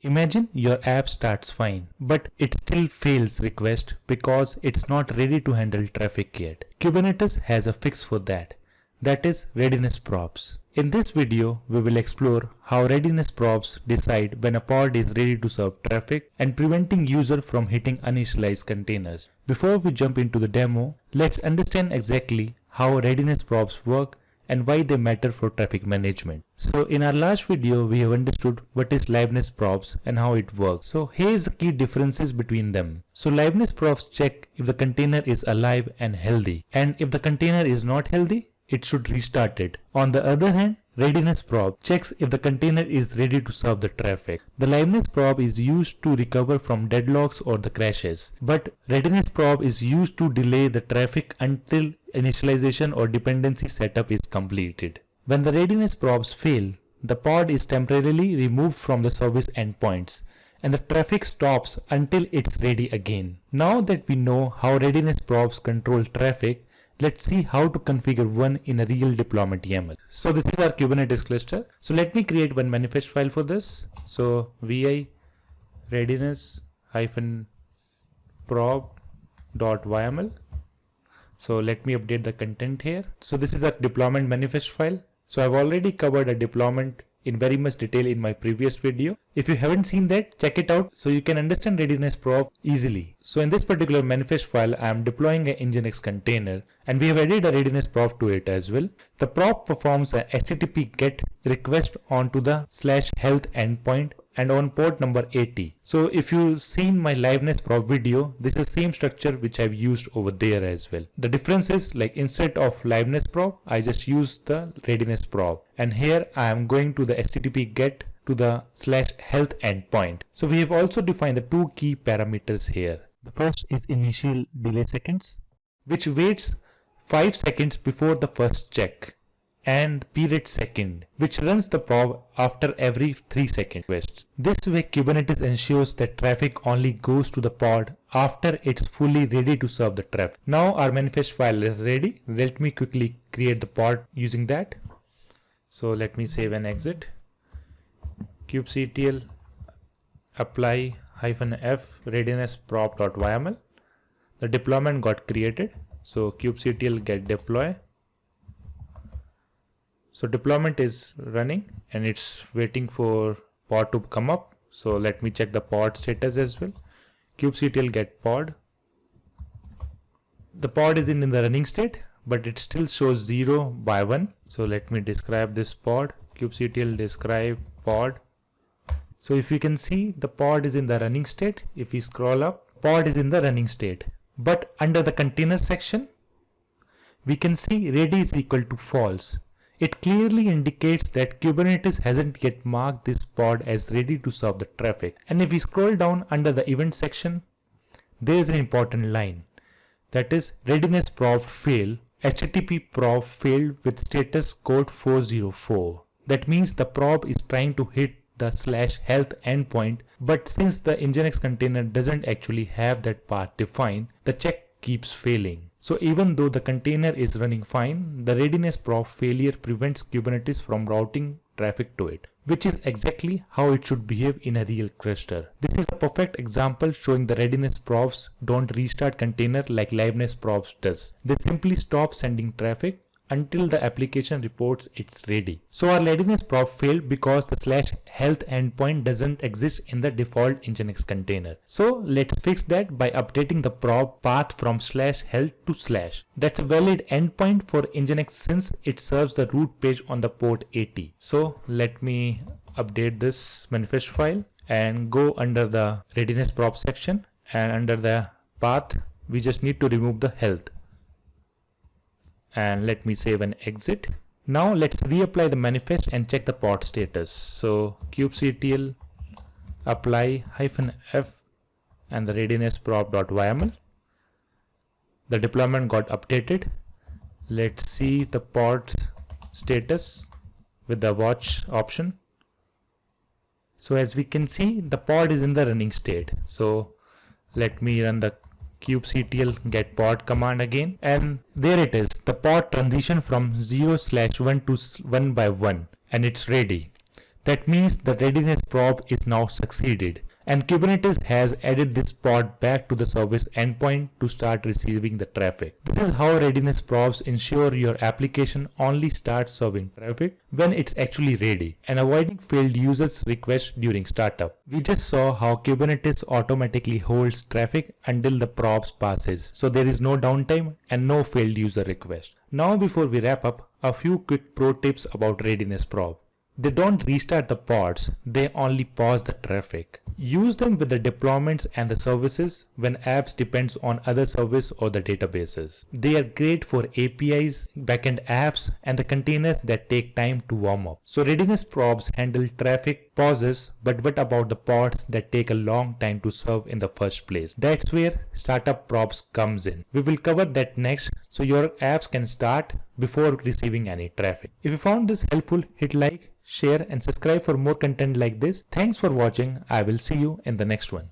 Imagine your app starts fine, but it still fails request because it's not ready to handle traffic yet. Kubernetes has a fix for that. That is Readiness Probes. In this video, we will explore how Readiness Probes decide when a pod is ready to serve traffic and preventing user from hitting uninitialized containers. Before we jump into the demo, let's understand exactly how Readiness Probes work and why they matter for traffic management. So in our last video, we have understood what is Liveness Probes and how it works. So here's the key differences between them. So Liveness Probes check if the container is alive and healthy, and if the container is not healthy, it should restart it. On the other hand, Readiness Probe checks if the container is ready to serve the traffic. The Liveness Probe is used to recover from deadlocks or the crashes, but Readiness Probe is used to delay the traffic until initialization or dependency setup is completed. When the Readiness Probes fail, the pod is temporarily removed from the service endpoints, and the traffic stops until it's ready again. Now that we know how Readiness Probes control traffic, let's see how to configure one in a real deployment YAML. So this is our Kubernetes cluster. So let me create one manifest file for this. So vi readiness-probe.yml. So let me update the content here. So this is our deployment manifest file. So I've already covered a deployment in very much detail in my previous video. If you haven't seen that, check it out so you can understand Readiness Probe easily. So in this particular manifest file, I am deploying an Nginx container, and we have added a Readiness Probe to it as well. The probe performs a HTTP GET request onto the /health endpoint and on port number 80. So if you've seen my Liveness Probe video, this is the same structure which I've used over there as well. The difference is, like, instead of Liveness Probe, I just used the Readiness Probe. And here I am going to the HTTP GET to the /health endpoint. So we have also defined the two key parameters here. The first is initial delay seconds, which waits 5 seconds before the first check, and period second, which runs the probe after every 3 second requests. This way Kubernetes ensures that traffic only goes to the pod after it's fully ready to serve the traffic. Now our manifest file is ready. Let me quickly create the pod using that. So let me save and exit. kubectl apply -f readiness probe.yml. The deployment got created. So kubectl get deploy. So deployment is running and it's waiting for pod to come up. So let me check the pod status as well. kubectl get pod. The pod is in the running state, but it still shows 0 by 1. So let me describe this pod. kubectl describe pod. So if you can see, the pod is in the running state. If we scroll up, pod is in the running state. But under the container section, we can see ready is equal to false. It clearly indicates that Kubernetes hasn't yet marked this pod as ready to serve the traffic. And if we scroll down under the event section, there is an important line. That is Readiness Probe fail. HTTP probe failed with status code 404. That means the probe is trying to hit the /health endpoint, but since the Nginx container doesn't actually have that path defined, the check keeps failing. So even though the container is running fine, the Readiness Probe failure prevents Kubernetes from routing traffic to it, which is exactly how it should behave in a real cluster. This is a perfect example showing the Readiness Probes don't restart container like Liveness Probes does. They simply stop sending traffic until the application reports it's ready. So our Readiness Probe failed because the /health endpoint doesn't exist in the default Nginx container. So let's fix that by updating the probe path from /health to /. That's a valid endpoint for Nginx since it serves the root page on the port 80. So let me update this manifest file and go under the Readiness Probe section, and under the path we just need to remove the health. And let me save and exit. Now let's reapply the manifest and check the pod status. So kubectl apply -f and the readiness probe.yml. The deployment got updated. Let's see the pod status with the watch option. So as we can see, the pod is in the running state. So let me run the kubectl get pod command again, and there it is. The pod transition from 0/1 to 1 by 1, and it's ready. That means the readiness probe is now succeeded. And Kubernetes has added this pod back to the service endpoint to start receiving the traffic. This is how readiness probes ensure your application only starts serving traffic when it's actually ready and avoiding failed users requests during startup. We just saw how Kubernetes automatically holds traffic until the probes passes, so there is no downtime and no failed user request. Now before we wrap up, a few quick pro tips about readiness probe. They don't restart the pods, they only pause the traffic. Use them with the deployments and the services when apps depends on other service or the databases. They are great for APIs, backend apps, and the containers that take time to warm up. So readiness probes handle traffic pauses, but what about the pods that take a long time to serve in the first place? That's where startup probes comes in. We will cover that next, so your apps can start before receiving any traffic. If you found this helpful, hit like, share and subscribe for more content like this. Thanks for watching. I will see you in the next one.